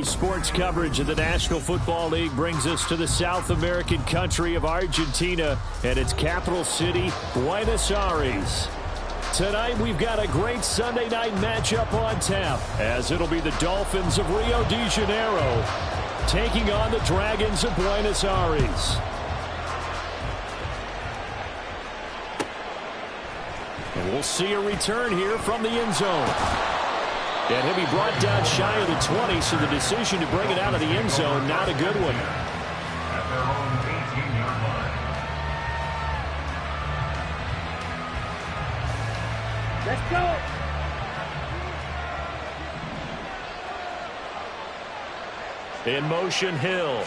Sports coverage of the National Football League brings us to the South American country of Argentina and its capital city, Buenos Aires. Tonight we've got a great Sunday night matchup on tap, as it'll be the Dolphins of Rio de Janeiro taking on the Dragons of Buenos Aires. And we'll see a return here from the end zone. And he'll be brought down shy of the 20, so the decision to bring it out of the end zone, not a good one. At their own 18-yard line. Let's go. In motion, Hill.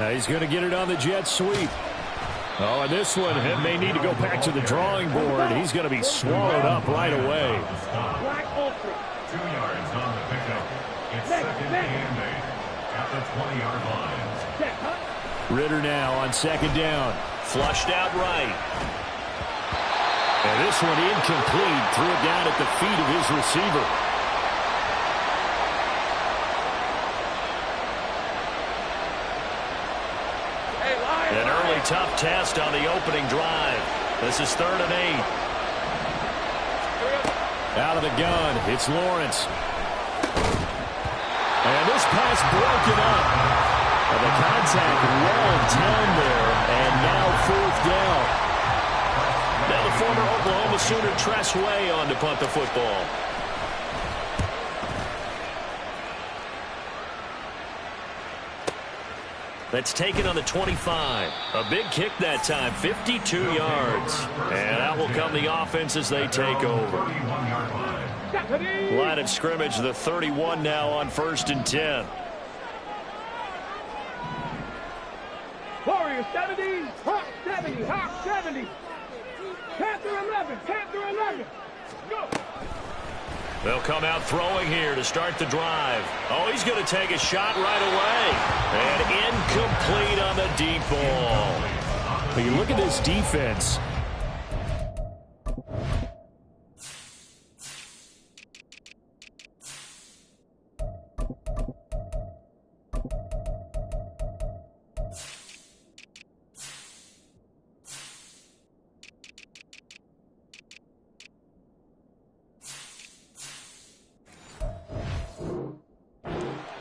He's going to get it on the jet sweep. Oh, and this one may need to go back to the drawing board. He's going to be swallowed up right away. 2 yards on the pickup. It's second and 8 at the 20-yard line. Ritter now on second down. Flushed out right. And this one incomplete. Threw it down at the feet of his receiver. An early tough test on the opening drive. This is 3rd and 8. Out of the gun, it's Lawrence. And this pass broken up. And the contact well done there, and now 4th down. Now the former Oklahoma Sooner Tress Way on to punt the football. That's taken on the 25. A big kick that time, 52 yards. And out will come the offense as they take over. Line of scrimmage, the 31 now on 1st and 10. Warrior 70, Hawk 70, Hawk 70. Panther 11, Panther 11. Go. They'll come out throwing here to start the drive. Oh, he's going to take a shot right away. And incomplete on the deep ball. But you look at this defense.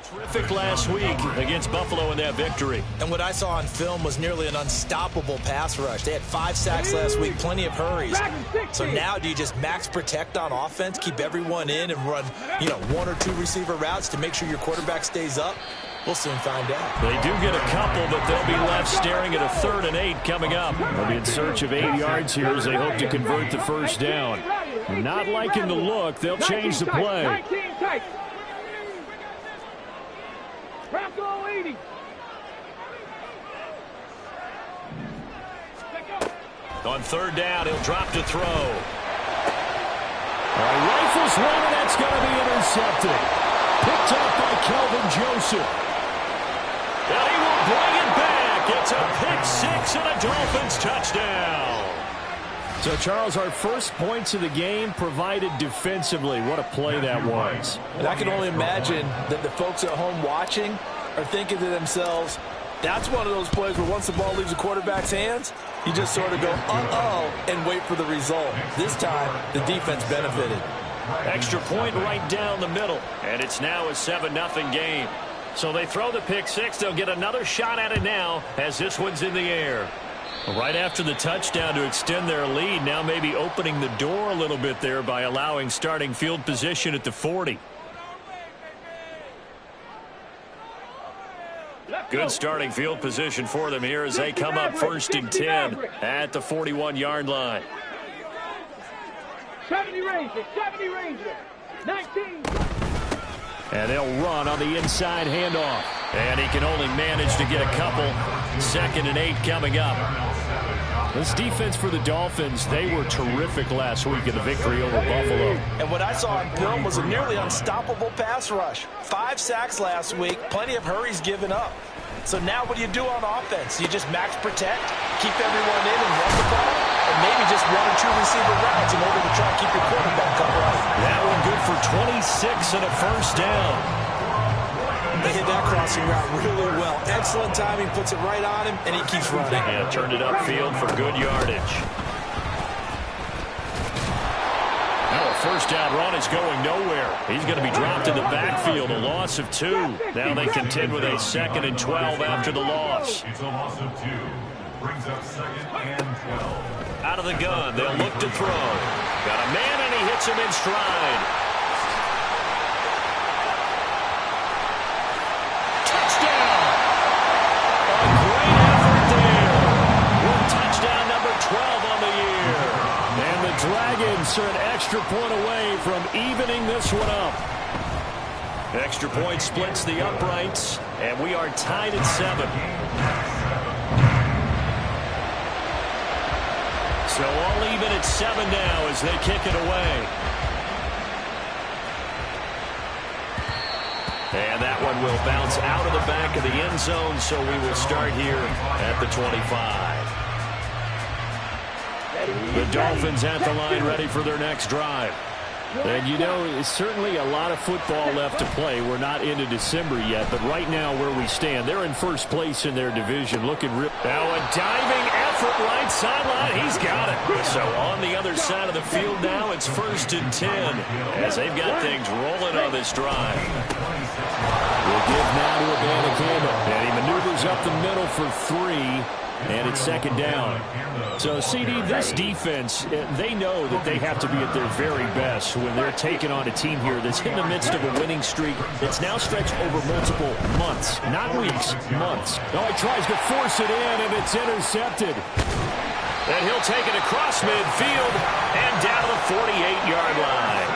Terrific last week against Buffalo in that victory. And what I saw on film was nearly an unstoppable pass rush. They had 5 sacks last week, plenty of hurries. So now do you just max protect on offense, keep everyone in and run, 1 or 2 receiver routes to make sure your quarterback stays up? We'll soon find out. They do get a couple, but they'll be left staring at a 3rd and 8 coming up. They'll be in search of 8 yards here as they hope to convert the first down. Not liking the look, they'll change the play. Bronco 80. On 3rd down, he'll drop to throw. Rifles one, and that's going to be intercepted. Picked up by Kelvin Joseph. And he will bring it back. It's a pick 6 and a Dolphins touchdown. So, Charles, our first points of the game provided defensively. What a play that was. And I can only imagine that the folks at home watching are thinking to themselves, that's one of those plays where once the ball leaves the quarterback's hands, you just sort of go, uh-oh, and wait for the result. This time, the defense benefited. Extra point right down the middle, and it's now a 7-0 game. So they throw the pick 6. They'll get another shot at it now as this one's in the air. Right after the touchdown to extend their lead, now maybe opening the door a little bit there by allowing starting field position at the 40. Good starting field position for them here as they come up 1st and 10 at the 41-yard line. 70 Ranger, 19. And they'll run on the inside handoff. And he can only manage to get a couple. 2nd and 8 coming up. This defense for the Dolphins, they were terrific last week in the victory over Buffalo. And what I saw on film was a nearly unstoppable pass rush. 5 sacks last week, plenty of hurries given up. So now what do you do on offense? You just max protect, keep everyone in and run the ball, and maybe just 1 or 2 receiver routes in order to try and keep your quarterback upright. That one good for 26 and a first down. that crossing route really well. Excellent timing, puts it right on him, and he keeps running. Yeah, turned it upfield for good yardage. Now a first down run is going nowhere. He's going to be dropped in the backfield, a loss of 2. Now they contend with a 2nd and 12 after the loss. It's a loss of 2. Brings up 2nd and 12. Out of the gun, they'll look to throw. Got a man, and he hits him in stride. Touchdown! A great effort there. With touchdown number 12 on the year. And the Dragons are an extra point away from evening this one up. Extra point splits the uprights, and we are tied at 7. So all even at 7 now as they kick it away. And that one will bounce out of the back of the end zone, so we will start here at the 25. The Dolphins at the line, ready for their next drive. And, you know, it's certainly a lot of football left to play. We're not into December yet, but right now where we stand, they're in first place in their division. Looking real. Now a diving effort right sideline. He's got it. So on the other side of the field now, it's 1st and 10 as they've got things rolling on this drive. We'll give now to Comegetchasome, and he maneuvers up the middle for 3. And it's 2nd down. So, CD, this defense, they know that they have to be at their very best when they're taking on a team here that's in the midst of a winning streak that's now stretched over multiple months. Not weeks, months. Oh, he tries to force it in, and it's intercepted. And he'll take it across midfield and down to the 48-yard line.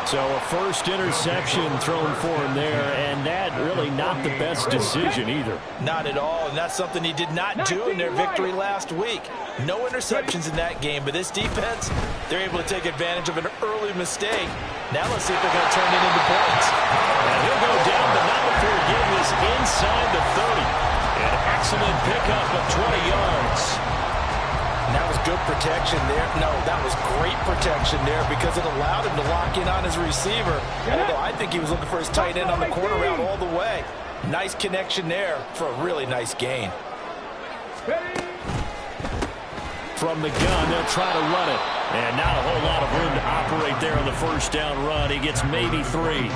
So a first interception thrown for him there, and that really not the best decision either. Not at all, and that's something he did not do in their victory last week. No interceptions in that game, but this defense, they're able to take advantage of an early mistake. Now let's see if they're going to turn it into points. And he'll go down, but not before getting this inside the 30. An excellent pickup of 20 yards. And that was good protection there. No, that was great protection there because it allowed him to lock in on his receiver. Although I think he was looking for his tight end on the corner route all the way. Nice connection there for a really nice gain. From the gun, they'll try to run it. And not a whole lot of room to operate there on the first down run. He gets maybe 3.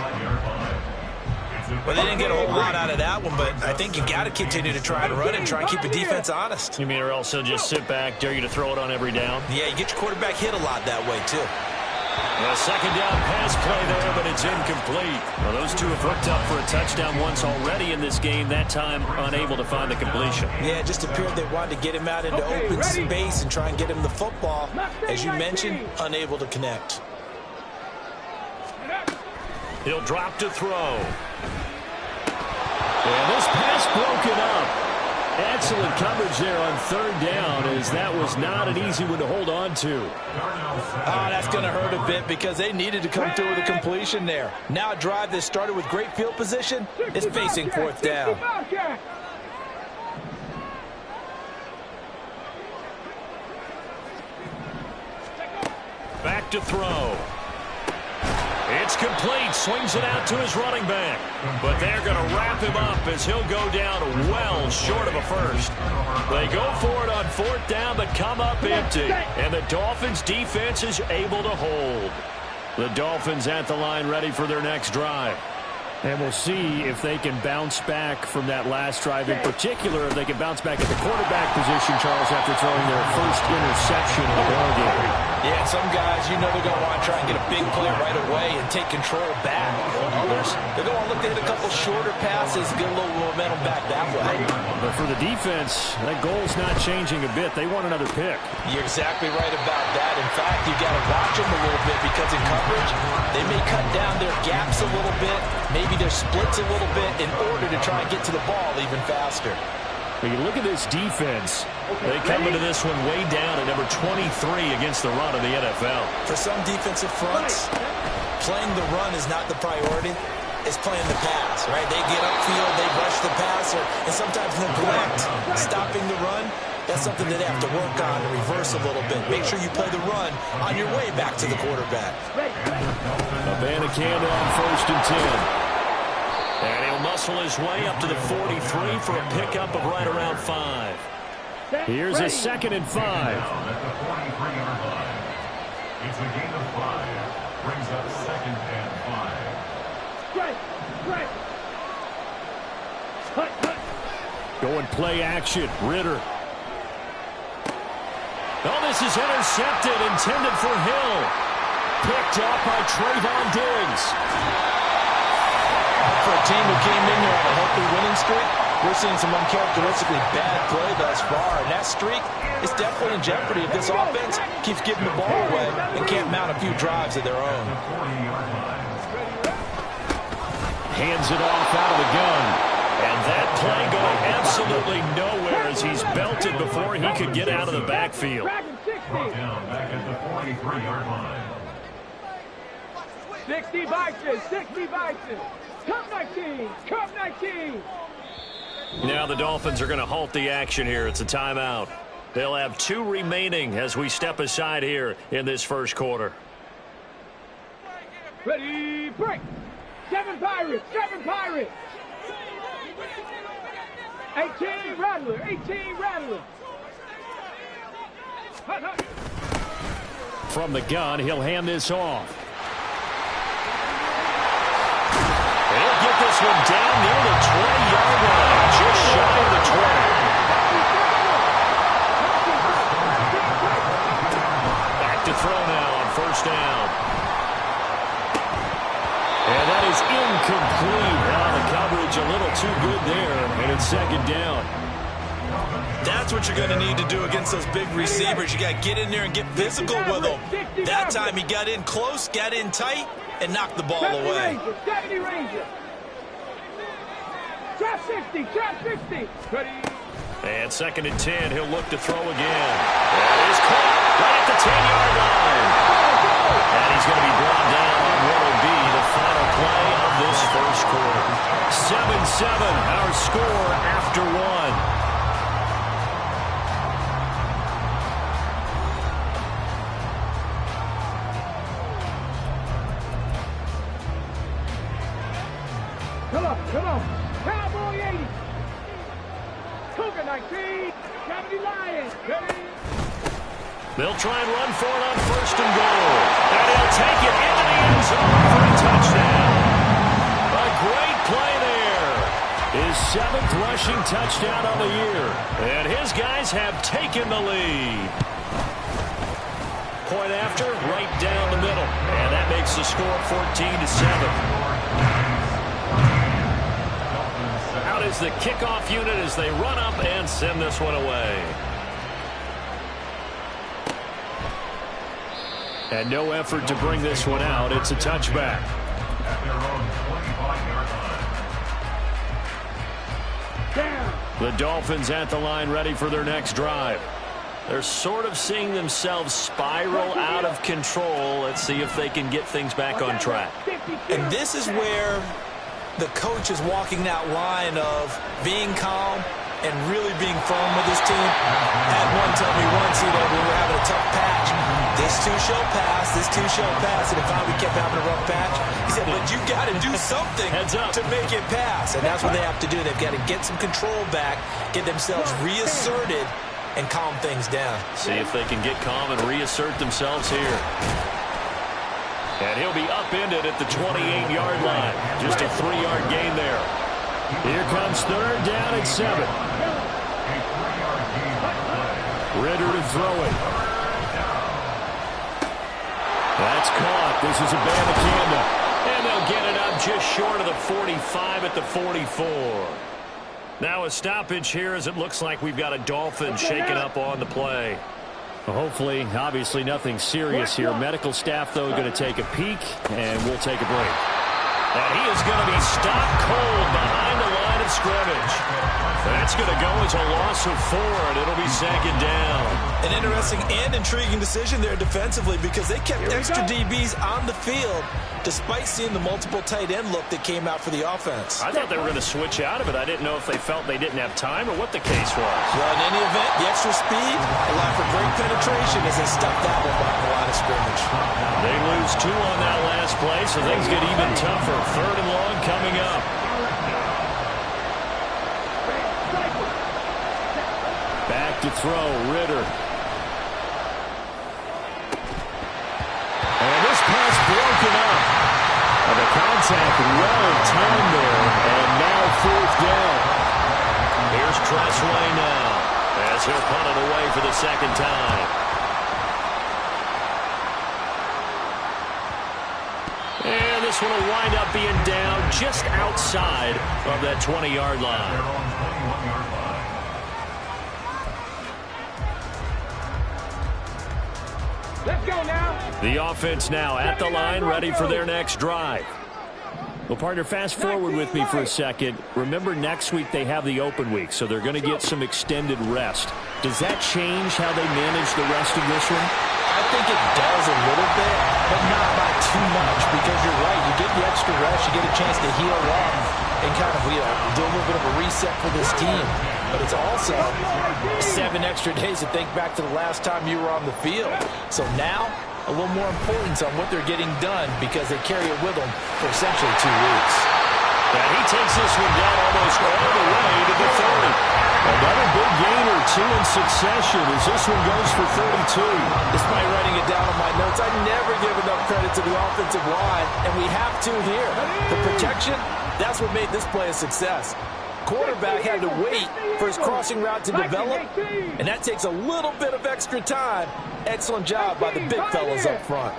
Well, they didn't get a whole lot out of that one, but I think you got to continue to try and run and try and keep the defense honest. You mean or else he'll just sit back, dare you to throw it on every down? Yeah, you get your quarterback hit a lot that way, too. A 2nd down pass play there, but it's incomplete. Well, those two have hooked up for a touchdown once already in this game, that time unable to find the completion. Yeah, it just appeared they wanted to get him out into open space and try and get him the football. As you mentioned, unable to connect. He'll drop to throw. And this pass broken up. Excellent coverage there on 3rd down, as that was not an easy one to hold on to. Oh, that's going to hurt a bit because they needed to come through with a completion there. Now a drive that started with great field position is facing 4th down. Back to throw. It's complete. Swings it out to his running back. But they're going to wrap him up as he'll go down well short of a first. They go for it on 4th down, but come up empty. And the Dolphins' defense is able to hold. The Dolphins at the line ready for their next drive. And we'll see if they can bounce back from that last drive. In particular, if they can bounce back at the quarterback position, Charles, after throwing their first interception of the ball game. Yeah, some guys, you know they're going to want to try and get a big play right away and take control back. Others, they're going to look to hit a couple shorter passes, get a little momentum back that way. But for the defense, that goal's not changing a bit. They want another pick. You're exactly right about that. In fact, you got to watch them a little bit because in coverage, they may cut down their gaps a little bit, maybe their splits a little bit in order to try and get to the ball even faster. When you look at this defense, they come into this one way down at number 23 against the run of the NFL. For some defensive fronts, playing the run is not the priority. It's playing the pass, right? They get upfield, they rush the passer, and sometimes neglect stopping the run. That's something that they have to work on and reverse a little bit. Make sure you play the run on your way back to the quarterback. Comegetchasome on 1st and 10. And he'll muscle his way up to the 43 for a pickup of right around 5. Here's a 2nd and 5. At the 43-yard line. It's a gain of 5. Brings up 2nd and 5. Straight. Cut. Going play action. Ritter. Oh, this is intercepted, intended for Hill. Picked up by Trayvon Diggs. For a team who came in here on a healthy winning streak, we're seeing some uncharacteristically bad play thus far. And that streak is definitely in jeopardy if this offense keeps giving the ball away and can't mount a few drives of their own. Hands it off out of the gun. And that play going absolutely nowhere as he's belted before he could get out of the backfield. Brought down back at the 43-yard line. 60 Vikings. Cup 19. Now the Dolphins are going to halt the action here. It's a timeout. They'll have 2 remaining as we step aside here in this first quarter. Ready, break. 7 Pirates. 18 Rattler. From the gun, he'll hand this off. He'll get this one down near the 20-yard line, just shy of the 20. Back to throw now on 1st down. And that is incomplete. The coverage a little too good there, and it's 2nd down. That's what you're going to need to do against those big receivers. You got to get in there and get physical with them. That time he got in close, got in tight, and knocked the ball away. 70 Ranger. Trap 60. Ready. And 2nd and 10, he'll look to throw again. That is caught right at the 10-yard line. And he's going to be brought down on what will be the final play of this first quarter. 7-7, our score after 1. Come on. Cowboy 80. Cougar 19. 70 Lions. Ready. They'll try and run for it on 1st and goal. And he'll take it into the end zone for a touchdown. A great play there. His 7th rushing touchdown of the year. And his guys have taken the lead. Point after, right down the middle. And that makes the score 14-7. Out is the kickoff unit as they run up and send this one away. And no effort to bring this one out. It's a touchback. At their own 25-yard line. The Dolphins at the line ready for their next drive. They're sort of seeing themselves spiral out of control. Let's see if they can get things back on track. And this is where the coach is walking that line of being calm and really being firm with his team. Had one tell me once, when we were having a tough patch, this too shall pass, and if we kept having a rough patch, he said, but you got to do something to make it pass. And that's what they have to do. They've got to get some control back, get themselves reasserted, and calm things down. See if they can get calm and reassert themselves here. And he'll be upended at the 28-yard line. Just a 3-yard gain there. Here comes 3rd down and 7. Ritter to throw it. That's caught. This is a Bandicanda. And they'll get it up just short of the 45 at the 44. Now a stoppage here as it looks like we've got a Dolphin shaken up on the play. Hopefully, obviously nothing serious here. Medical staff, though, going to take a peek, and we'll take a break. And he is going to be stopped cold behind the line of scrimmage. That's going to go as a loss of 4, and it'll be 2nd down. An interesting and intriguing decision there defensively because they kept extra DBs on the field despite seeing the multiple tight end look that came out for the offense. I thought they were going to switch out of it. I didn't know if they felt they didn't have time or what the case was. Well, in any event, the extra speed allowed for great penetration as they stuffed that one behind the line of scrimmage. They lose 2 on that last play, so things get even tougher. 3rd and long coming up. back to throw. Ritter. And this pass broken up. And the contact well timed there. And now 4th down. Here's Tressway now as he'll punt it away for the 2nd time. And this one will wind up being down just outside of that 20-yard line. Let's go now. The offense now at the line, ready for their next drive. Well, partner, fast forward with me for a second. Remember, next week they have the open week, so they're going to get some extended rest. Does that change how they manage the rest of this one? I think it does a little bit, but not by too much, because you're right. You get the extra rest, you get a chance to heal up and kind of do a little bit of a reset for this team. But it's also 7 extra days to think back to the last time you were on the field. So now, a little more importance on what they're getting done because they carry it with them for essentially 2 weeks. And he takes this one down almost all the way to the 30. Another big gain or 2 in succession as this one goes for 32. Despite writing it down on my notes, I never give enough credit to the offensive line, and we have to here. The protection, that's what made this play a success. Quarterback had to wait for his crossing route to develop, and that takes a little bit of extra time. Excellent job by the big fellas up front.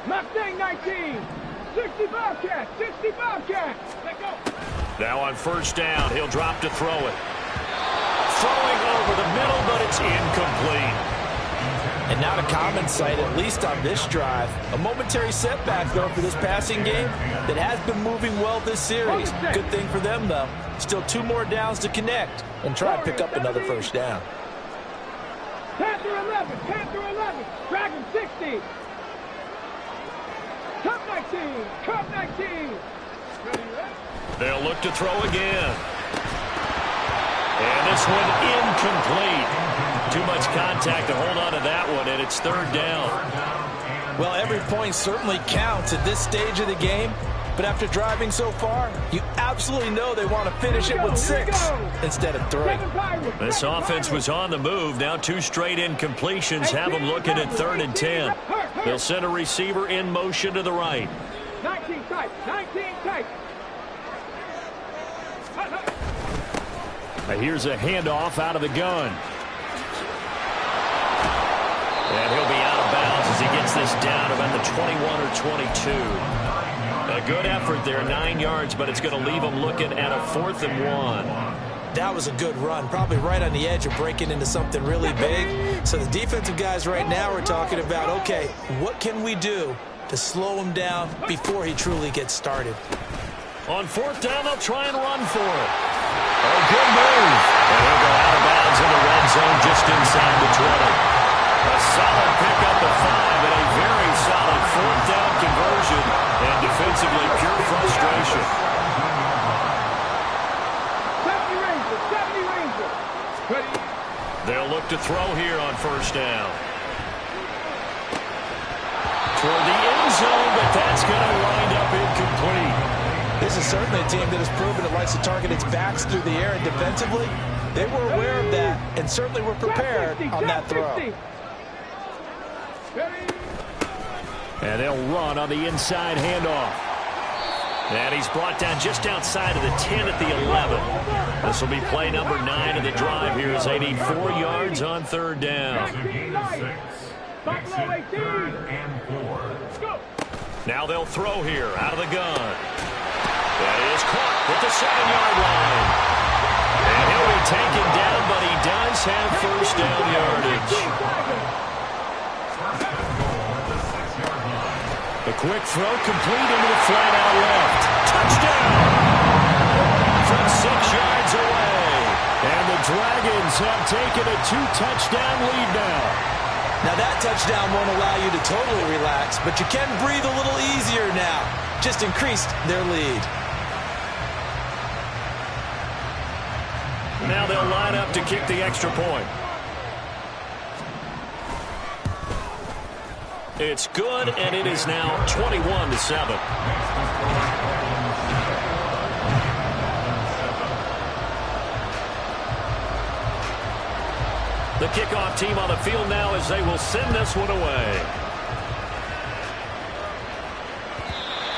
Mustang 19, 65 catch, 65 catch. Let go. Now on 1st down, he'll drop to throw it. Throwing over the middle, but it's incomplete. And not a common sight, at least on this drive. A momentary setback, though, for this passing game that has been moving well this series. Good thing for them, though. Still 2 more downs to connect and try and pick up another 1st down. Panther 11, Panther 11, Dragon 60. Cup 19, Cup 19. They'll look to throw again. And this one incomplete. Too much contact to hold on to that one, and it's 3rd down. Well, every point certainly counts at this stage of the game, but after driving so far, you absolutely know they want to finish it with 6 instead of 3. This offense was on the move. Now 2 straight incompletions have them looking at 3rd and 10. They'll send a receiver in motion to the right. 19 tight, 19 tight. Here's a handoff out of the gun. And he'll be out of bounds as he gets this down about the 21 or 22. A good effort there, 9 yards, but it's going to leave him looking at a 4th and 1. That was a good run, probably right on the edge of breaking into something really big. So the defensive guys right now are talking about, okay, what can we do to slow him down before he truly gets started? On 4th down, they'll try and run for it. Oh, good move. And he'll go out of bounds in the red zone just inside the 20. A solid pickup of 5 and a very solid 4th down conversion. And defensively, pure frustration. 70 Ranger, 70 Ranger. Ready. They'll look to throw here on 1st down. Toward the end zone, but that's going to wind up incomplete. This is certainly a team that has proven it likes to target its backs through the air, and defensively, they were aware of that and certainly were prepared on that throw. And they'll run on the inside handoff. And he's brought down just outside of the 10 at the 11. This will be play number 9 of the drive here as they need 4 yards on 3rd down. Now they'll throw here out of the gun. That is caught at the 7-yard line. And he'll be taken down, but he does have 1st down yardage. The quick throw complete into the flat out left. Touchdown! From 6 yards away. And the Dragons have taken a 2-touchdown lead now. Now that touchdown won't allow you to totally relax, but you can breathe a little easier now. Just increased their lead. Now they'll line up to kick the extra point. It's good, and it is now 21-7. kickoff team on the field now as they will send this one away.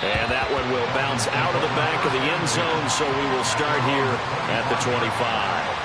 And that one will bounce out of the back of the end zone, so we will start here at the 25.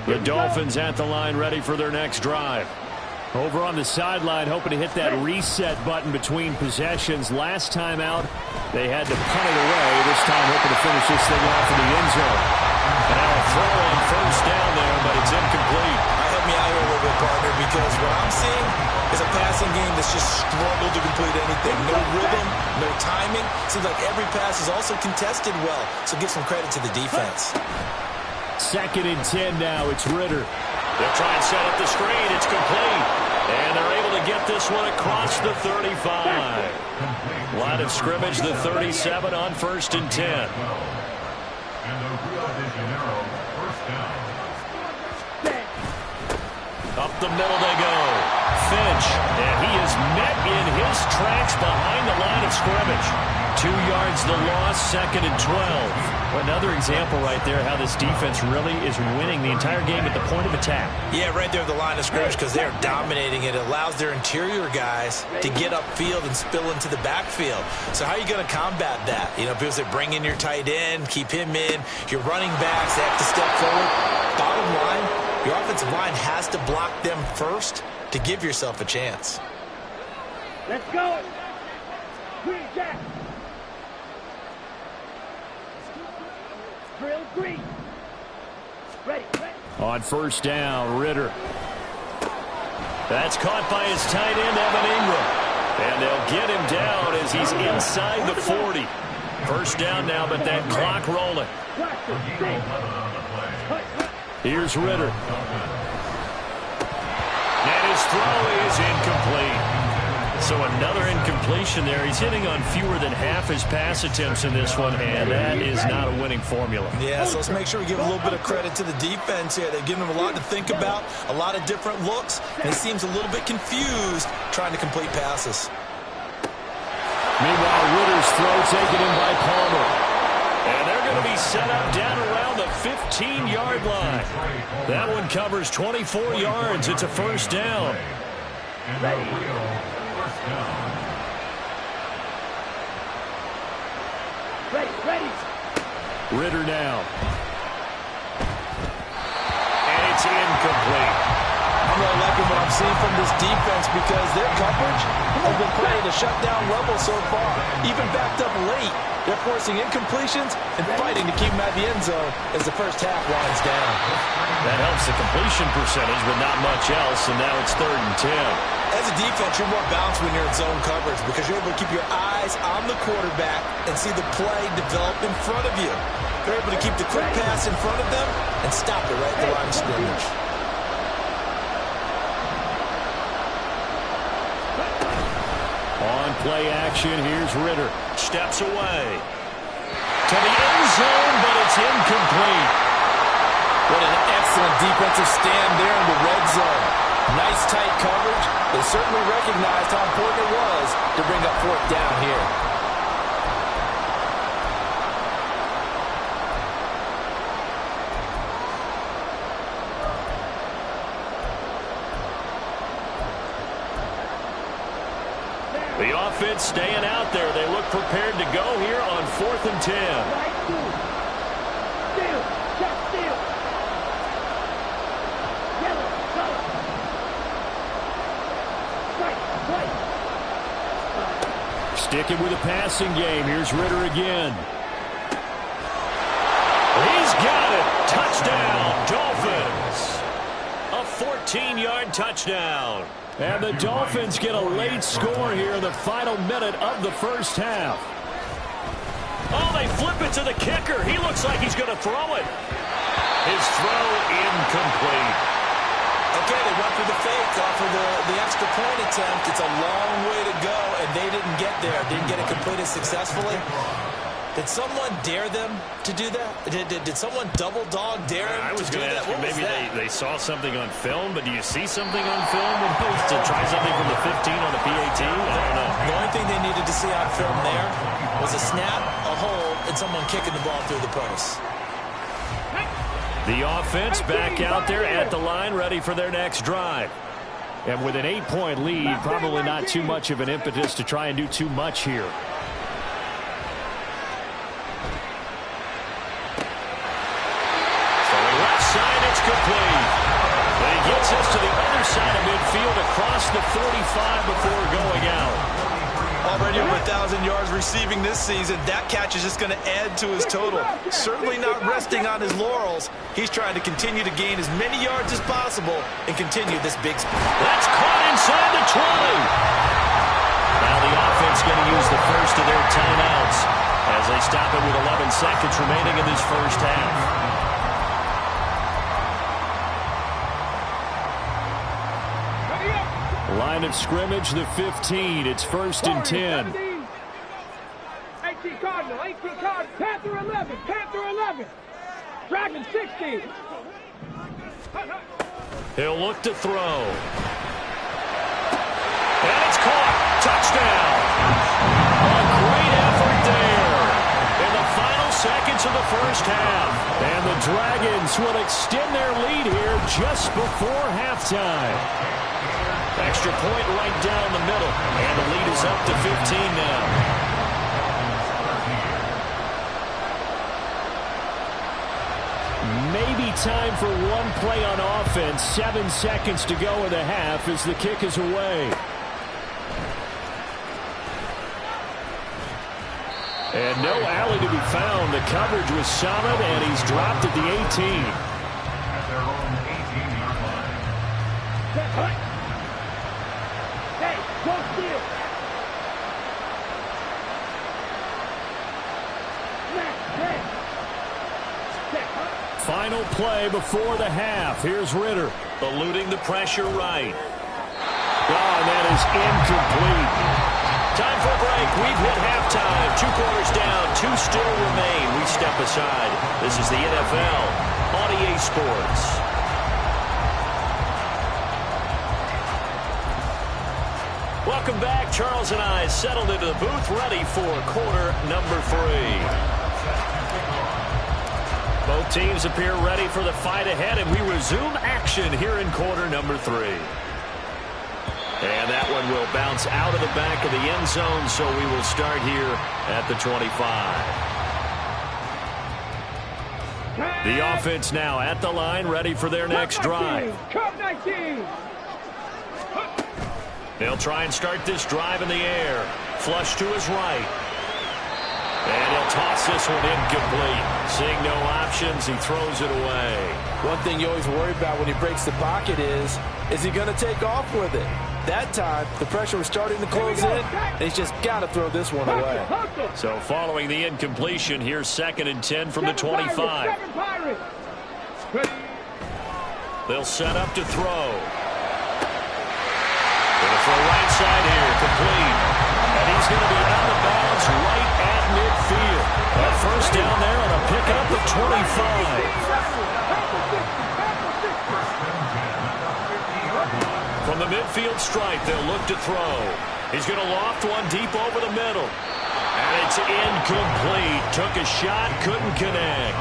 The Dolphins at the line, ready for their next drive. Over on the sideline, hoping to hit that reset button between possessions. Last time out, they had to punt it away. This time, hoping to finish this thing off in the end zone. And now a throw on first down there, but it's incomplete. Help me out here a little bit, partner, because what I'm seeing is a passing game that's just struggled to complete anything. No rhythm, no timing. Seems like every pass is also contested well, so give some credit to the defense. 2nd and 10 now. It's Ritter. They'll try and set up the screen. It's complete. And they're able to get this one across the 35. Line of scrimmage, the 37 on 1st and 10. And the Rio de Janeiro first down. Up the middle they go. Finch, and he is met in his tracks behind the line of scrimmage. 2 yards the loss, 2nd and 12. Another example right there how this defense really is winning the entire game at the point of attack. Yeah, right there at the line of scrimmage because they're dominating it. It allows their interior guys to get upfield and spill into the backfield. So how are you going to combat that? You know, people say bring in your tight end, keep him in. Your running backs, they have to step forward. Bottom line, your offensive line has to block them first to give yourself a chance. Let's go. Green Jack. Drill green. Ready. On first down, Ritter. That's caught by his tight end, Evan Ingram. And they'll get him down as he's inside the 40. First down now, but that clock rolling. Here's Ritter. And his throw is incomplete. So another incompletion there. He's hitting on fewer than half his pass attempts in this one, and that is not a winning formula. Yeah, so let's make sure we give a little bit of credit to the defense here. They've given him a lot to think about, a lot of different looks, and he seems a little bit confused trying to complete passes. Meanwhile, Ritter's throw taken in by Palmer. And they're going to be set up down around the 15-yard line. That one covers 24 yards. It's a first down. Ready. Ritter now. And it's incomplete. I'm really liking what I'm seeing from this defense because their coverage has been playing at a shutdown level so far. Even backed up late, they're forcing incompletions and fighting to keep them at the end zone as the first half winds down. That helps the completion percentage, but not much else, and now it's 3rd and 10. As a defense, you're more balanced when you're in zone coverage because you're able to keep your eyes on the quarterback and see the play develop in front of you. You're able to keep the quick pass in front of them and stop it right at the line of scrimmage. On play action, here's Ritter. Steps away. To the end zone, but it's incomplete. What an excellent defensive stand there in the red zone. Nice tight coverage. They certainly recognized how important it was to bring up 4th down here. The offense staying out there. They look prepared to go here on 4th and 10. Steal. Yellow, go. Right. Sticking with the passing game. Here's Ritter again. He's got it. Touchdown, Dolphins. A 14-yard touchdown. And the Dolphins get a late score here in the final minute of the first half. Oh, they flip it to the kicker. He looks like he's going to throw it. His throw incomplete. Okay, they went for the fake off of the extra point attempt. It's a long way to go, and they didn't get there. Didn't get it completed successfully. Did someone dare them to do that? Did someone double dog dare them I was to do going to that? ask you, maybe they saw something on film, but do you see something on film to try something from the 15 on the PAT? I don't know. The only thing they needed to see on film there was a snap, a hold, and someone kicking the ball through the post. The offense back out there at the line, ready for their next drive. And with an 8-point lead, probably not too much of an impetus to try and do too much here. Complete. But he gets us to the other side of midfield across the 45 before going out. Already over 1,000 yards receiving this season. That catch is just going to add to his total. Certainly not resting on his laurels. He's trying to continue to gain as many yards as possible and continue this big. That's caught inside the 20. Now the offense going to use the first of their timeouts as they stop it with 11 seconds remaining in this first half. Line of scrimmage, the 15. It's 1st and 10. 18 Cardinal, 18 Cardinal, Panther 11, Panther 11, Dragon 16. He'll look to throw. And it's caught. Touchdown. A great effort there in the final seconds of the first half. And the Dragons will extend their lead here just before halftime. Extra point right down the middle. And the lead is up to 15 now. Maybe time for one play on offense. 7 seconds to go in the half as the kick is away. And no alley to be found. The coverage was solid, and he's dropped at the 18. At their own 18-yard line. Hey, go steal. Final play before the half. Here's Ritter, eluding the pressure right. Oh, and that is incomplete. Time for a break. We've hit halftime. 2 quarters down. 2 still remain. We step aside. This is the NFL on EA Sports. Welcome back. Charles and I settled into the booth, ready for quarter number 3. Both teams appear ready for the fight ahead, and we resume action here in quarter number 3. And that one will bounce out of the back of the end zone, so we will start here at the 25. The offense now at the line, ready for their next drive. They'll try and start this drive in the air. Flush to his right. And he'll toss this one incomplete. Seeing no options, he throws it away. One thing you always worry about when he breaks the pocket is he going to take off with it? That time, the pressure was starting to close in, and he's just got to throw this one away. So following the incompletion, here's 2nd and 10 from the 25. They'll set up to throw. For right side here, complete. And he's going to be out of bounds right at midfield. A first down there on a pickup of 25. From the midfield stripe, they'll look to throw. He's going to loft one deep over the middle. And it's incomplete. Took a shot, couldn't connect.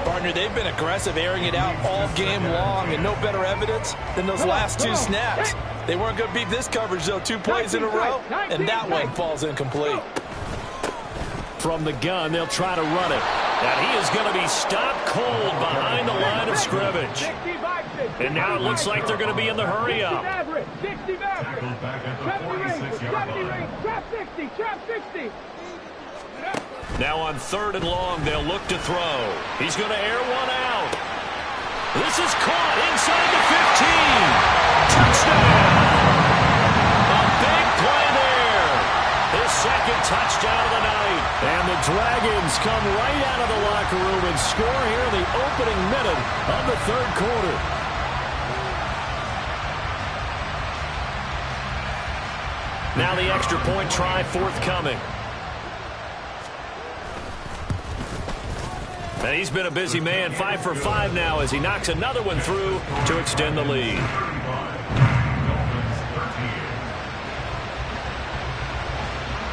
Partner, they've been aggressive, airing it out all game long, and no better evidence than those last 2 snaps. They weren't going to beat this coverage, though. 2 plays in a row, and that one falls incomplete. From the gun, they'll try to run it. And he is going to be stopped cold behind the line of scrimmage. And now it looks like they're going to be in the hurry-up. Tackled back at the 46-yard line. Trap 60. Now on 3rd and long, they'll look to throw. He's going to air one out. This is caught inside the 15. Touchdown! A big play there. His 2nd touchdown of the night. And the Dragons come right out of the locker room and score here in the opening minute of the 3rd quarter. Now the extra point try forthcoming. And he's been a busy man, 5 for 5 now as he knocks another one through to extend the lead.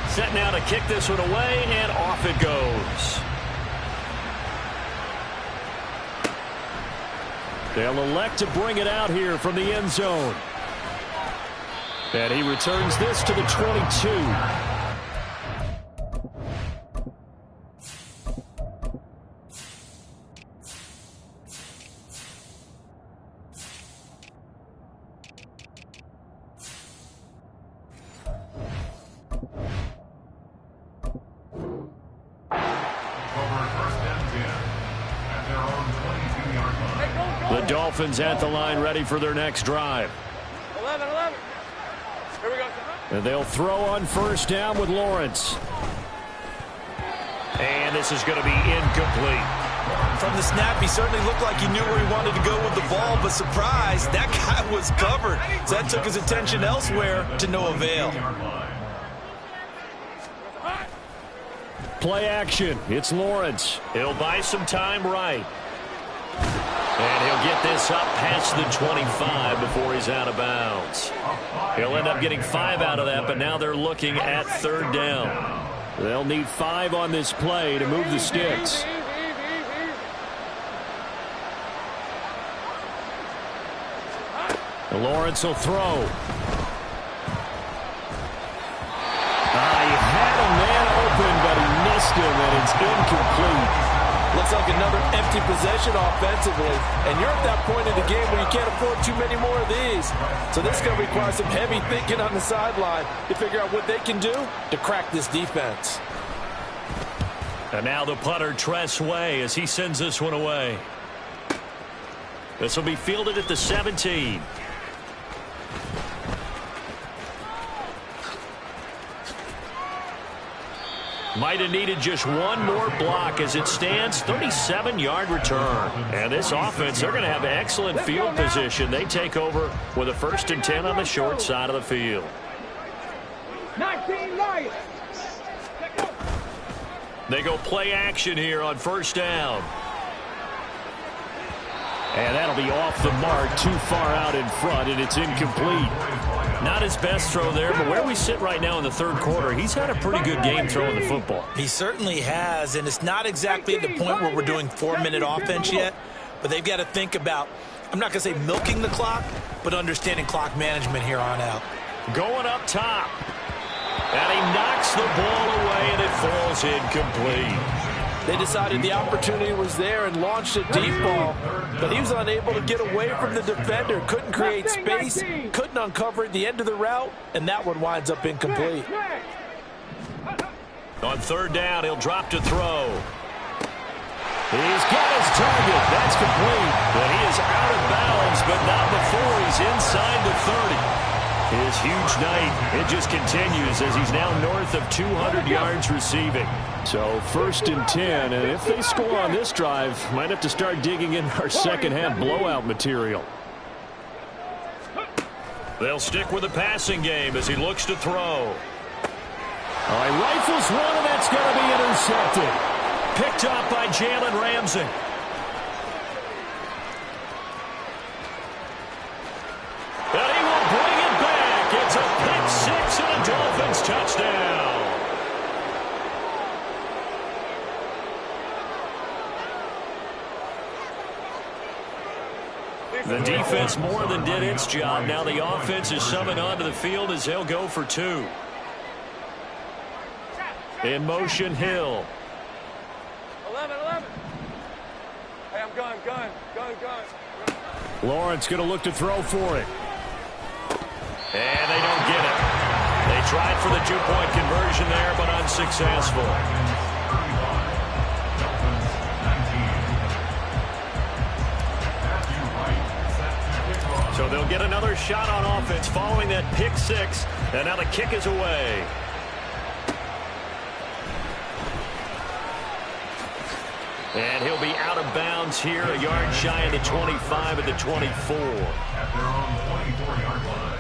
Set now to kick this one away, and off it goes. They'll elect to bring it out here from the end zone. And he returns this to the 22. The Dolphins at the line, ready for their next drive. 11. Here we go. And they'll throw on first down with Lawrence. And this is going to be incomplete. From the snap, he certainly looked like he knew where he wanted to go with the ball, but surprise, that guy was covered. So that took his attention elsewhere to no avail. Play action. It's Lawrence. He'll buy some time right. And he'll get this up past the 25 before he's out of bounds. He'll end up getting 5 out of that, but now they're looking at third down. They'll need 5 on this play to move the sticks. Lawrence will throw. He had a man open, but he missed him, and it's incomplete. Looks like another empty possession offensively. And you're at that point in the game where you can't afford too many more of these. So this is going to require some heavy thinking on the sideline to figure out what they can do to crack this defense. And now the punter, Tress Way, as he sends this one away. This will be fielded at the 17. Might have needed just one more block as it stands, 37-yard return. And this offense, they're going to have excellent field position. They take over with a 1st and 10 on the short side of the field. 19 Lions. They go play action here on first down. And that'll be off the mark, too far out in front, and it's incomplete. Not his best throw there, but where we sit right now in the third quarter, he's had a pretty good game throwing the football. He certainly has, and it's not exactly at the point where we're doing 4-minute offense yet, but they've got to think about, I'm not going to say milking the clock, but understanding clock management here on out. Going up top. And he knocks the ball away, and it falls incomplete. They decided the opportunity was there and launched a deep ball, but he was unable to get away from the defender, couldn't create space, couldn't uncover the end of the route, and that one winds up incomplete. On third down, he'll drop to throw. He's got his target. That's complete. But he is out of bounds, but not before he's inside the 30. His huge night, it just continues as he's now north of 200 yards receiving. So 1st and 10, and if they score on this drive, might have to start digging in our second half blowout material. They'll stick with the passing game as he looks to throw. All right, rifles one, and that's going to be intercepted. Picked up by Jalen Ramsey. And he will bring it back. It's a pick 6 and a Dolphins touchdown. The defense more than did its job. Now the offense is summoned onto the field as they'll go for 2. In motion, Hill. 11. Hey, I'm gun. Lawrence going to look to throw for it. And they don't get it. They tried for the 2-point conversion there, but unsuccessful. So they'll get another shot on offense following that pick 6, and now the kick is away. And he'll be out of bounds here, a yard shy of the 25 at the 24. At their own 24-yard line.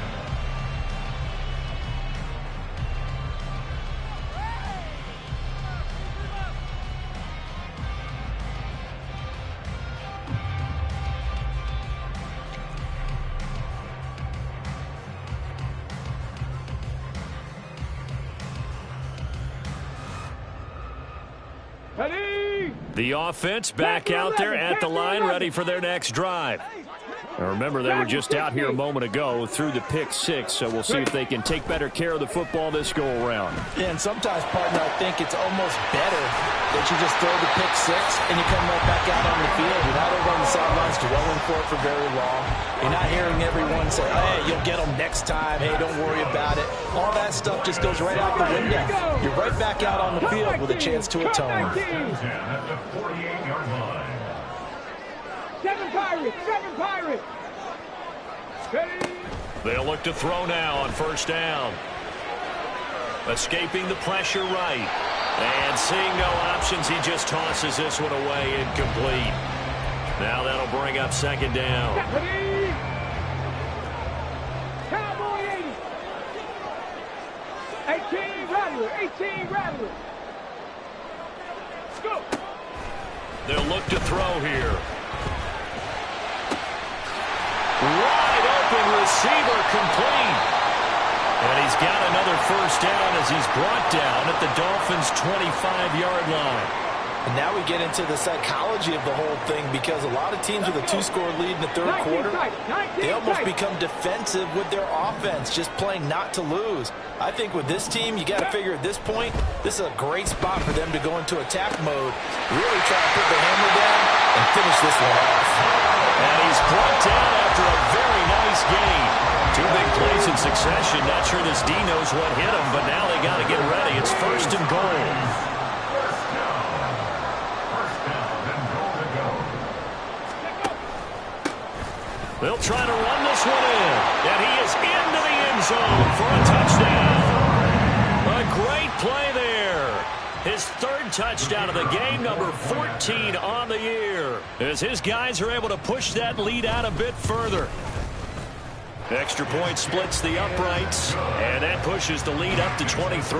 Ready? The offense back out there at the line, ready for their next drive. Now remember, they were just out here a moment ago through the pick six, so we'll see if they can take better care of the football this go-around. Yeah, and sometimes, partner, I think it's almost better that you just throw the pick six and you come right back out on the field. You're not over on the sidelines dwelling for it for very long. You're not hearing everyone say, hey, you'll get them next time. Hey, don't worry about it. All that stuff just goes right out the window. You're right back out on the field with a chance to atone. 48-yard line. Seven Pirates. Ready? They'll look to throw now on first down. Escaping the pressure right. And seeing no options, he just tosses this one away, incomplete. Now that'll bring up second down. Ready? Cowboy 80. 18 Rattler. Go. They'll look to throw here. Wide open receiver, complete. And he's got another first down as he's brought down at the Dolphins' 25-yard line. And now we get into the psychology of the whole thing, because a lot of teams with a two-score lead in the third quarter, they almost become defensive with their offense, just playing not to lose. I think with this team, you got to figure at this point, this is a great spot for them to go into attack mode, really try to put the hammer down and finish this one off. And he's brought down after a very nice gain. Two big plays in succession. Not sure this D knows what hit him, but now they got to get ready. It's first and goal. They'll try to run this one in. And he is into the end zone for a touchdown. A great play there. His third touchdown of the game, number 14 on the year, as his guys are able to push that lead out a bit further. Extra point splits the uprights, and that pushes the lead up to 23.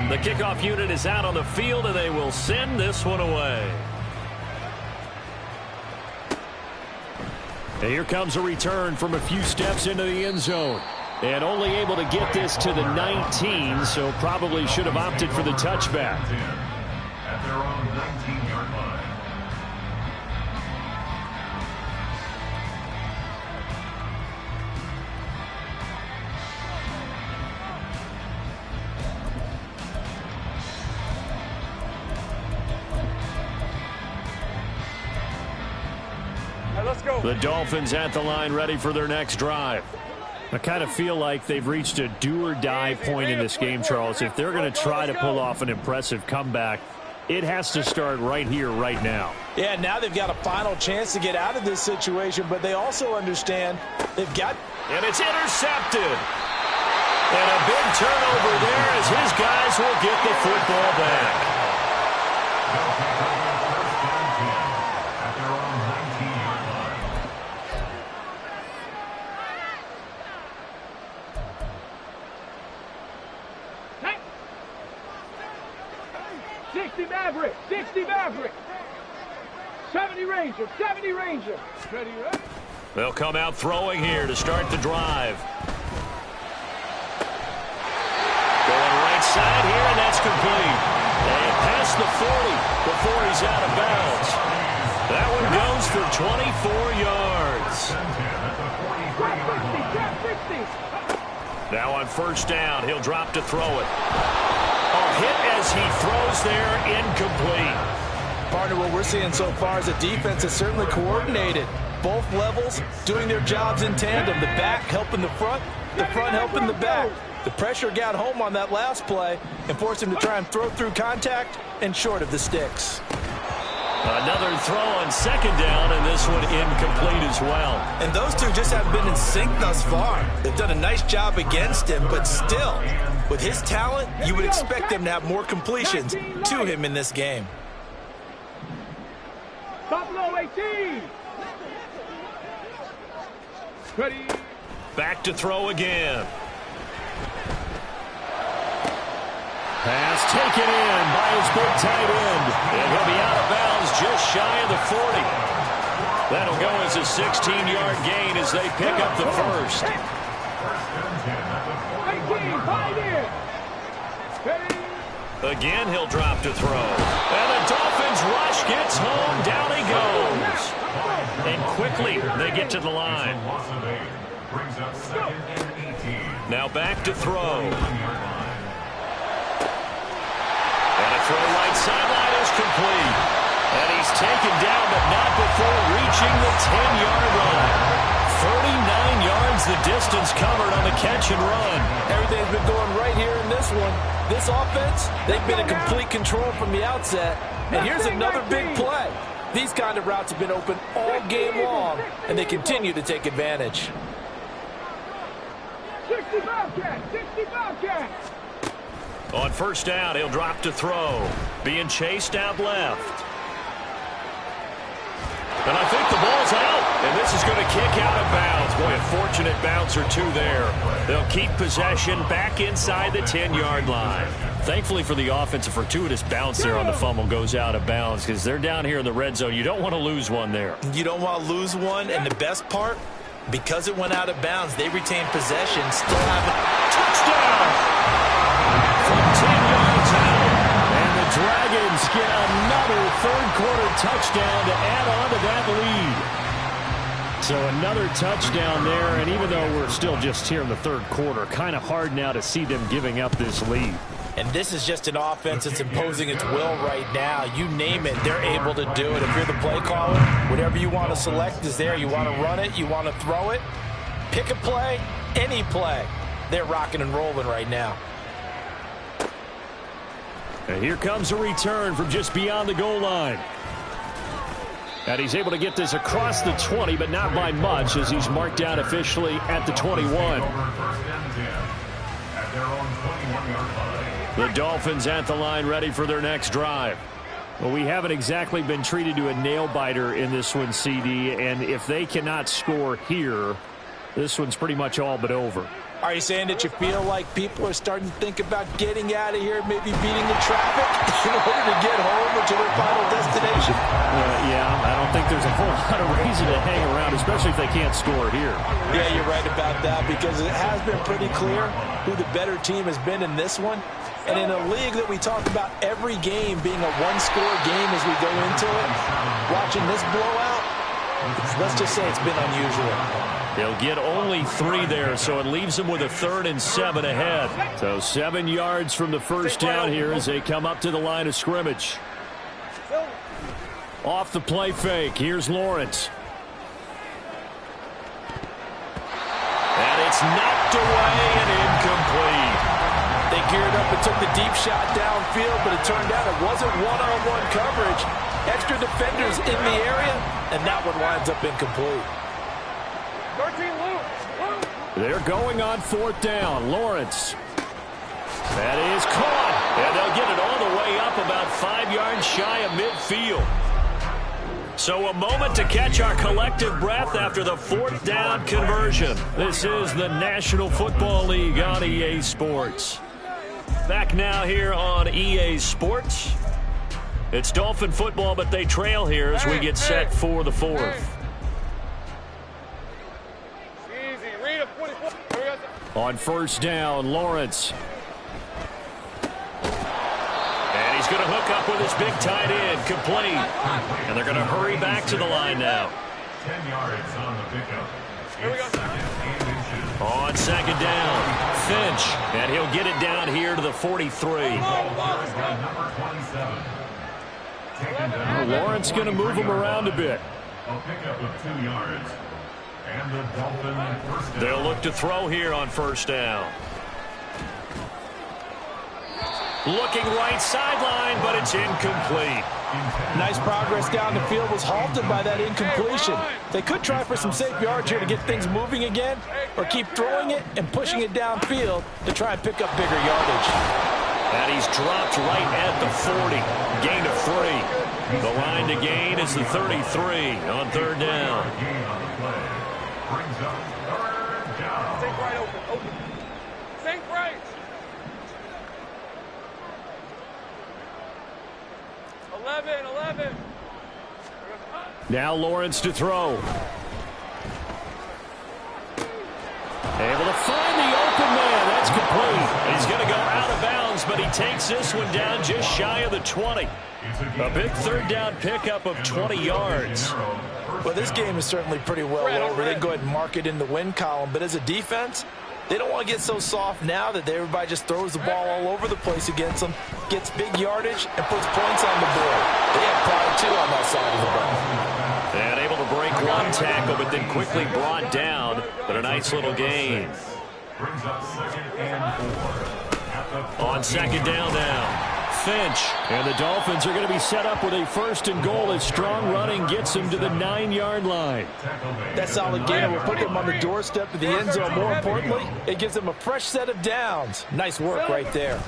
The kickoff unit is out on the field, and they will send this one away. And here comes a return from a few steps into the end zone. And only able to get this to the 19, so probably should have opted for the touchback. At their own 19-yard line. Let's go. The Dolphins at the line, ready for their next drive. I kind of feel like they've reached a do-or-die point in this game, Charles. If they're going to try to pull off an impressive comeback, it has to start right here, right now. Yeah, now they've got a final chance to get out of this situation, but they also understand they've got... And it's intercepted. And a big turnover there as his guys will get the football back. At their own 19-yard line. 60 Maverick. 70 Ranger. Ready, right? They'll come out throwing here to start the drive. Going right side here, and that's complete. And past the 40 before he's out of bounds. That one goes for 24 yards. Now on first down, he'll drop to throw it. A hit as he throws there, incomplete. Partner, what we're seeing so far is a defense that's certainly coordinated. Both levels doing their jobs in tandem. The back helping the front helping the back. The pressure got home on that last play and forced him to try and throw through contact and short of the sticks. Another throw on second down, and this one incomplete as well. And those two just haven't been in sync thus far. They've done a nice job against him, but still, with his talent, you would expect them to have more completions to him in this game. Buffalo 18. Ready. Back to throw again. Pass taken in by his big tight end. And he'll be out of bounds just shy of the 40. That'll go as a 16-yard gain as they pick up the first. 18, 5 in. Again, he'll drop to throw. And the Dolphins rush, gets home, down he goes. And quickly, they get to the line. Now back to throw. And a throw right sideline is complete. And he's taken down, but not before reaching the 10-yard line. 39 yards the distance covered on the catch and run. Everything's been going right here in this one. This offense, they've been in complete control from the outset. And here's another big play. These kind of routes have been open all game long, and they continue to take advantage. 65 catch, 65 catch. On first down, he'll drop to throw. Being chased out left. And I think the ball's out, and this is going to kick out of bounds. Boy, a fortunate bounce or two there. They'll keep possession back inside the 10-yard line. Thankfully for the offense, a fortuitous bounce there on the fumble goes out of bounds because they're down here in the red zone. You don't want to lose one there. You don't want to lose one, and the best part, because it went out of bounds, they retain possession, still have a touchdown from 10 yards out. And the Dragons get another third-quarter touchdown to add on to that lead. So another touchdown there, and even though we're still just here in the third quarter, kind of hard now to see them giving up this lead. And this is just an offense that's imposing its will right now. You name it, they're able to do it. If you're the play caller, whatever you want to select is there. You want to run it, you want to throw it. Pick a play, any play. They're rocking and rolling right now. And here comes a return from just beyond the goal line. And he's able to get this across the 20, but not by much, as he's marked down officially at the 21. The Dolphins at the line, ready for their next drive. Well, we haven't exactly been treated to a nail-biter in this one, CD, and if they cannot score here, this one's pretty much all but over. Are you saying that you feel like people are starting to think about getting out of here, maybe beating the traffic in order to get home or to their final destination? Yeah, I don't think there's a whole lot of reason to hang around, especially if they can't score here. Yeah, you're right about that, because it has been pretty clear who the better team has been in this one. And in a league that we talk about every game being a one-score game as we go into it, watching this blowout, let's just say it's been unusual. They'll get only 3 there, so it leaves them with a 3rd and 7 ahead. So 7 yards from the first down here as they come up to the line of scrimmage. Off the play fake, here's Lawrence. And it's knocked away and incomplete. They geared up and took the deep shot downfield, but it turned out it wasn't one-on-one coverage. Extra defenders in the area, and that one winds up incomplete. They're going on 4th down. Lawrence. That is caught. And they'll get it all the way up about 5 yards shy of midfield. So a moment to catch our collective breath after the 4th down conversion. This is the National Football League on EA Sports. Back now here on EA Sports. It's Dolphin football, but they trail here as we get set for the 4th. On first down, Lawrence. And he's going to hook up with his big tight end, complete. And they're going to hurry back to the line now. 10 yards on the pickup. Here we go. On second down, Finch. And he'll get it down here to the 43. Lawrence going to move him around a bit. A pickup of 2 yards. And the Dolphin first down. They'll look to throw here on first down. Looking right sideline, but it's incomplete. Nice progress down the field was halted by that incompletion. They could try for some safe yards here to get things moving again, or keep throwing it and pushing it downfield to try and pick up bigger yardage. And he's dropped right at the 40. Gain of 3. The line to gain is the 33 on third down. Brings up third down. Think right open. Think right. 11. Now Lawrence to throw. Able to find the open man. That's complete. He's going to go out of bounds, but but he takes this one down just shy of the 20. A big third down pickup of 20 yards. Well, this game is certainly pretty well over. They can go ahead and mark it in the win column. But as a defense, they don't want to get so soft now that everybody just throws the ball all over the place against them, gets big yardage, and puts points on the board. They have pride, too, on that side of the ball. And able to break one tackle, but then quickly brought down. But a nice little gain. Brings up 2nd and 4. On 2nd down now. Finch, and the Dolphins are going to be set up with a 1st and goal as strong running gets them to the 9-yard line. That solid gain will put them on the doorstep of the end zone. More importantly, it gives them a fresh set of downs. Nice work right there.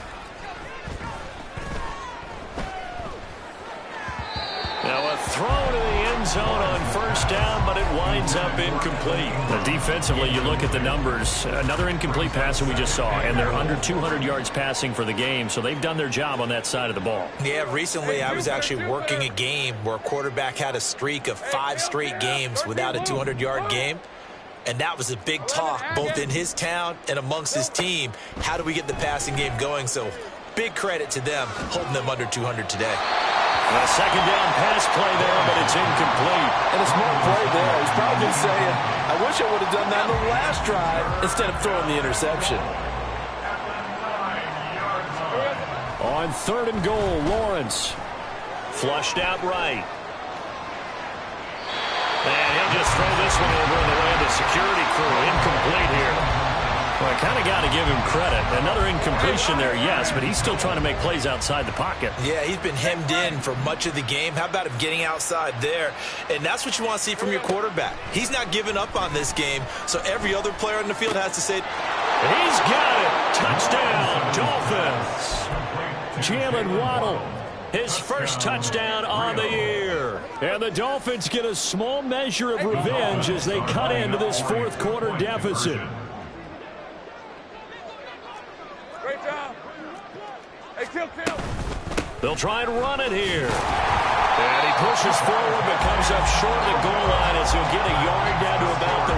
Now a throw to the end zone on 1st down, but it winds up incomplete. Now defensively, you look at the numbers. Another incomplete pass that we just saw, and they're under 200 yards passing for the game, so they've done their job on that side of the ball. Yeah, recently I was actually working a game where a quarterback had a streak of 5 straight games without a 200-yard game, and that was a big talk both in his town and amongst his team. How do we get the passing game going? So big credit to them holding them under 200 today. A 2nd down pass play there, but it's incomplete. And a small play there. He's probably saying, I wish I would have done that on the last drive instead of throwing the interception. On 3rd and goal, Lawrence. Flushed out right. And he'll just throw this one over in the way of the security crew. Incomplete here. Well, I kind of got to give him credit. Another incompletion there, yes, but he's still trying to make plays outside the pocket. Yeah, he's been hemmed in for much of the game. How about him getting outside there? And that's what you want to see from your quarterback. He's not giving up on this game, so every other player on the field has to say, he's got it. Touchdown, Dolphins. Jalen Waddle, his first touchdown on the year. And the Dolphins get a small measure of revenge as they cut into this 4th quarter deficit. They'll try and run it here. And he pushes forward but comes up short of the goal line as he'll get a yard down to about the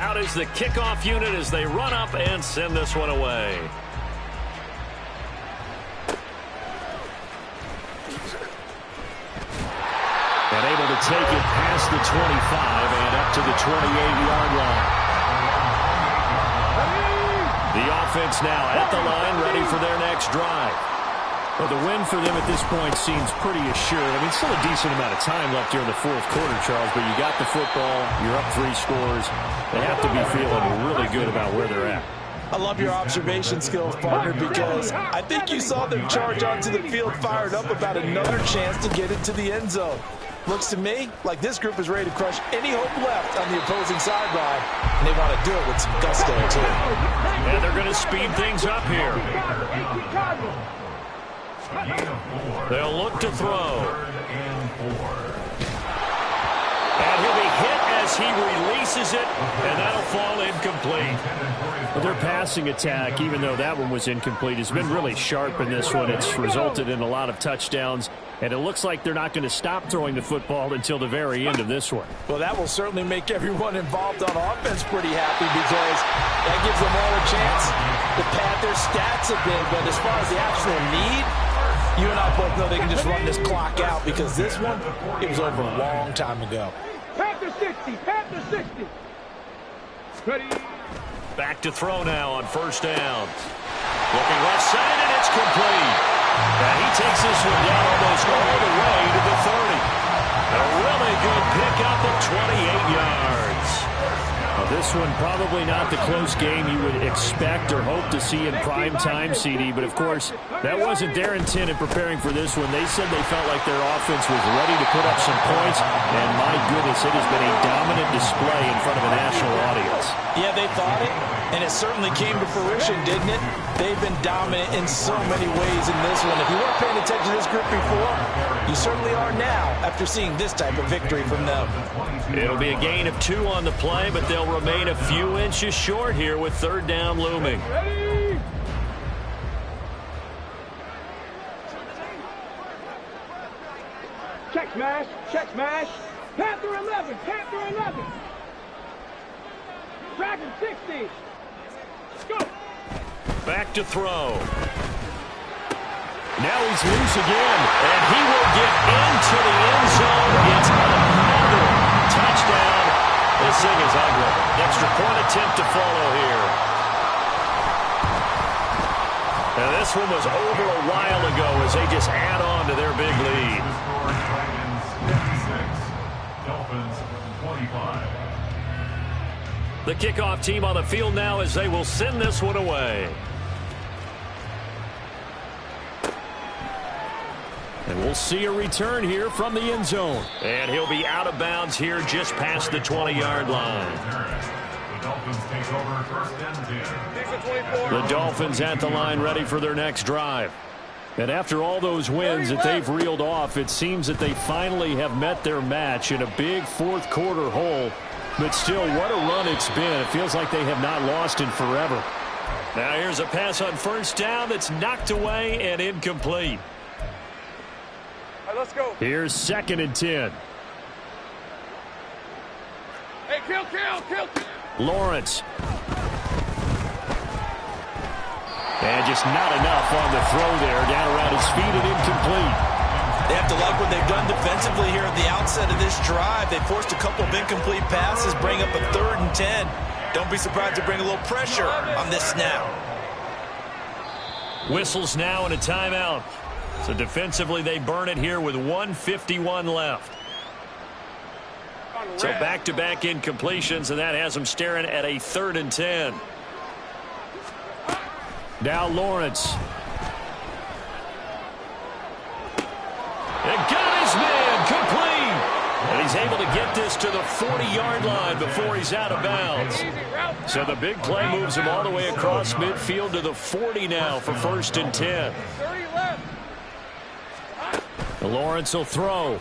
1. Out is the kickoff unit as they run up and send this one away. And able to take it past the 25 and up to the 28-yard line. The offense now at the line, ready for their next drive. Well, the win for them at this point seems pretty assured. I mean, still a decent amount of time left here in the 4th quarter, Charles, but you got the football, you're up 3 scores. They have to be feeling really good about where they're at. I love your observation skills, partner, because I think you saw them charge onto the field fired up about another chance to get into the end zone. Looks to me like this group is ready to crush any hope left on the opposing sideline, and they want to do it with some gusto, too. And they're going to speed things up here. They'll look to throw. And he'll be hit as he releases it, and that'll fall incomplete. But their passing attack, even though that one was incomplete, has been really sharp in this one. It's resulted in a lot of touchdowns, and it looks like they're not going to stop throwing the football until the very end of this one. Well, that will certainly make everyone involved on offense pretty happy because that gives them all a chance to pad their stats a bit. But as far as the actual need, you and I both know they can just run this clock out because this one, it was over a long time ago. Panther 60, Panther 60. Ready. Back to throw now on 1st down. Looking left side, and it's complete. And he takes this one down almost all the way to the 30. A really good pickup of 28 yards. Well, this one probably not the close game you would expect or hope to see in prime time, CD. But, of course, that wasn't their intent in preparing for this one. They said they felt like their offense was ready to put up some points. And, my goodness, it has been a dominant display in front of a national audience. Yeah, they thought it, and it certainly came to fruition, didn't it? They've been dominant in so many ways in this one. If you weren't paying attention to this group before, you certainly are now after seeing this type of victory from them. It'll be a gain of 2 on the play, but they'll remain a few inches short here with 3rd down looming. Check smash. Check smash. Panther 11. Panther 11. Dragon 60. Go. Back to throw. Now he's loose again, and he will get into the end zone. It's another touchdown. This thing is ugly. Extra point attempt to follow here. Now this one was over a while ago as they just add on to their big lead. Dragons 56, Dolphins 25. The kickoff team on the field now as they will send this one away. And we'll see a return here from the end zone. And he'll be out of bounds here just past the 20-yard line. The Dolphins take over first and 10. The Dolphins at the line ready for their next drive. And after all those wins that they've reeled off, it seems that they finally have met their match in a big fourth quarter hole. But still, what a run it's been. It feels like they have not lost in forever. Now here's a pass on first down that's knocked away and incomplete. All right, let's go. Here's 2nd and 10. Hey, kill. Lawrence. And just not enough on the throw there. Down around his feet and incomplete. They have to like what they've done defensively here at the outset of this drive. They forced a couple of incomplete passes, bring up a 3rd and 10. Don't be surprised to bring a little pressure on this snap. Whistles now and a timeout. So defensively they burn it here with 1:51 left. So back-to-back incompletions, and that has them staring at a 3rd and 10. Now Lawrence. And got his man complete. And he's able to get this to the 40-yard line before he's out of bounds. So the big play moves him all the way across midfield to the 40 now for 1st and 10. 30 left. Lawrence will throw.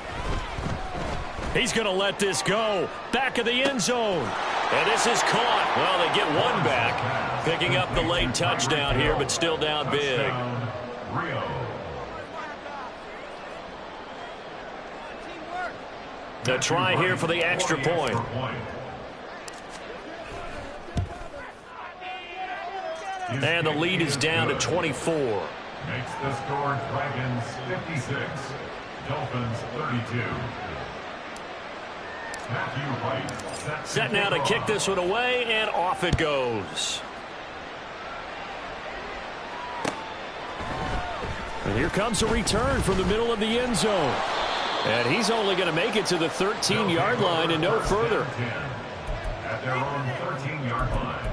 He's going to let this go. Back of the end zone. And this is caught. Well, they get one back. Picking up the late touchdown here, but still down big. Rio. The try here for the extra point. And the lead is down to 24. Makes the score Dragons 56, Dolphins 32. Matthew Wright Set now to kick this one away, and off it goes. And here comes a return from the middle of the end zone. And he's only going to make it to the 13-yard line and no further. At their own 13-yard line.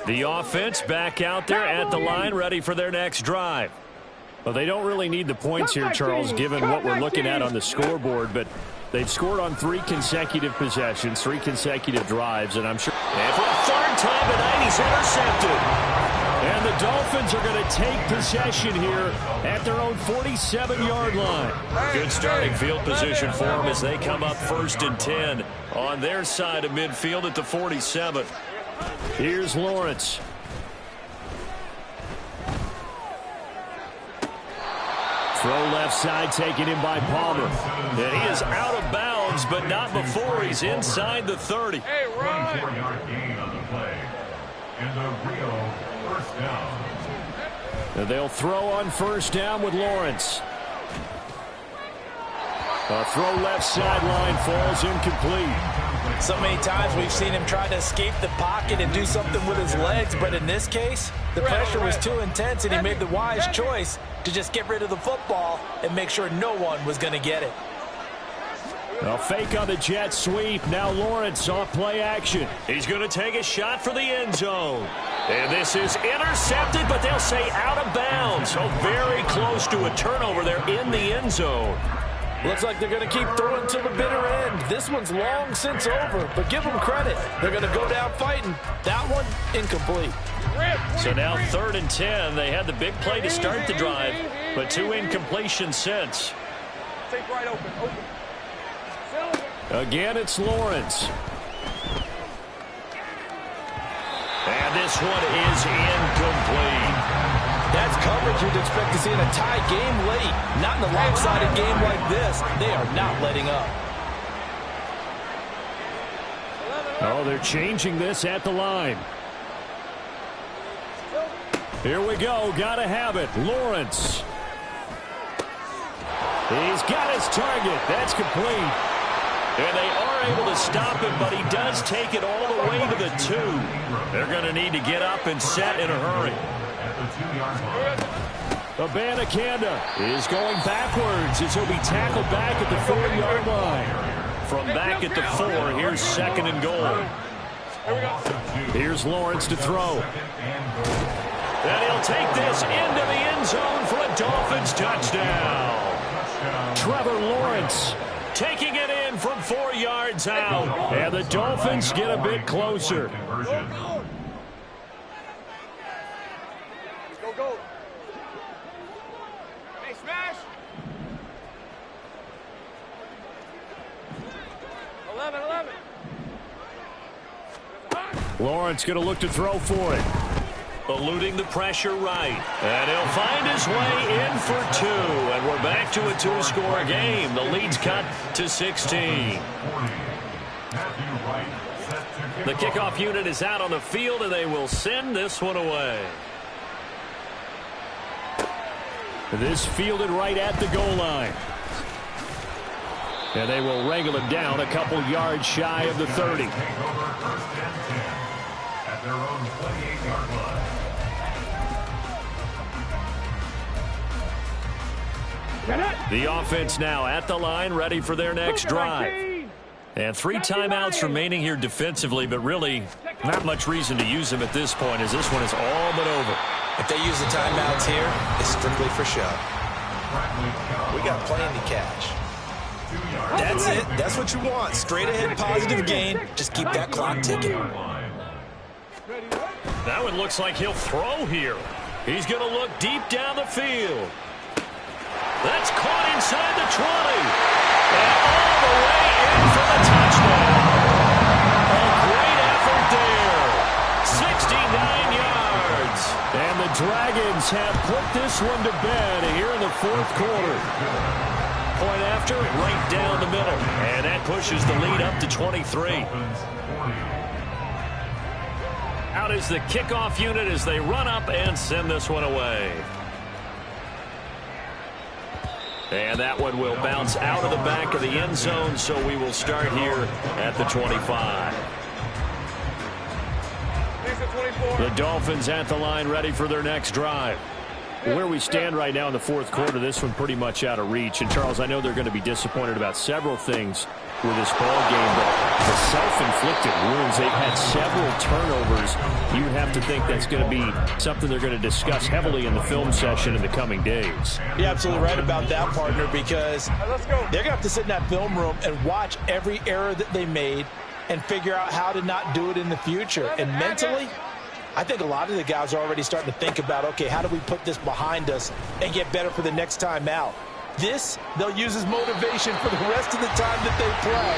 The offense back out there at the line, ready for their next drive. Well, they don't really need the points here, Charles, given what we're looking at on the scoreboard, but they've scored on 3 consecutive possessions, 3 consecutive drives, and I'm sure. And for a 3rd time tonight, he's intercepted. And the Dolphins are going to take possession here at their own 47-yard line. Good starting field position for them as they come up 1st and 10 on their side of midfield at the 47. Here's Lawrence. Throw left side taken in by Palmer. And he is out of bounds, but not before he's inside the 30. Hey, Ron. 24-yard gain on the play. And the Rio first down. And they'll throw on 1st down with Lawrence. A throw left sideline falls incomplete. So many times we've seen him try to escape the pocket and do something with his legs, but in this case, the pressure was too intense and he made the wise choice to just get rid of the football and make sure no one was going to get it. A fake on the jet sweep. Now Lawrence off play action. He's going to take a shot for the end zone. And this is intercepted, but they'll say out of bounds. So very close to a turnover there in the end zone. Looks like they're going to keep throwing to the bitter end. This one's long since over, but give them credit. They're going to go down fighting. That one, incomplete. So now 3rd and 10. They had the big play to start the drive, but 2 incompletions since. Take right open. Again, it's Lawrence. And this one is incomplete. That's coverage you'd expect to see in a tie game late. Not in a lopsided game like this. They are not letting up. Oh, they're changing this at the line. Here we go. Got to have it. Lawrence. He's got his target. That's complete. And they are able to stop him, but he does take it all the way to the 2. They're going to need to get up and set in a hurry. Abanikanda is going backwards as he'll be tackled back at the 4-yard line. From back at the 4, here's 2nd and goal. Here's Lawrence to throw. And he'll take this into the end zone for a Dolphins touchdown. Trevor Lawrence taking it in from 4 yards out. And the Dolphins get a bit closer. Go. Hey, smash. 11. Lawrence going to look to throw for it. Eluding the pressure right. And he'll find his way in for 2. And we're back to a 2-score game. The lead's cut to 16. The kickoff unit is out on the field, and they will send this one away. This fielded right at the goal line. And they will wrangle him down a couple yards shy of the 30. At their own 28-yard line. The offense now at the line, ready for their next drive. And 3 timeouts remaining here defensively, but really not much reason to use them at this point, as this one is all but over. If they use the timeouts here, it's strictly for show. We got plenty to catch. That's it. That's what you want. Straight ahead positive gain. Just keep that clock ticking. That one looks like he'll throw here. He's going to look deep down the field. That's caught inside the 20. And all the way in for the touchdown. A great effort there. 69 yards. And the Dragons have put this one to bed here in the 4th quarter. Point after, right down the middle. And that pushes the lead up to 23. Out is the kickoff unit as they run up and send this one away. And that one will bounce out of the back of the end zone, so we will start here at the 25. The Dolphins at the line, ready for their next drive. Where we stand right now in the 4th quarter, this one pretty much out of reach. And, Charles, I know they're going to be disappointed about several things with this ball game, but the self-inflicted wounds, they've had several turnovers. You would have to think that's going to be something they're going to discuss heavily in the film session in the coming days. You're absolutely right about that, partner, because they're going to have to sit in that film room and watch every error that they made and figure out how to not do it in the future. And mentally, I think a lot of the guys are already starting to think about, okay, how do we put this behind us and get better for the next time out? This, they'll use as motivation for the rest of the time that they play.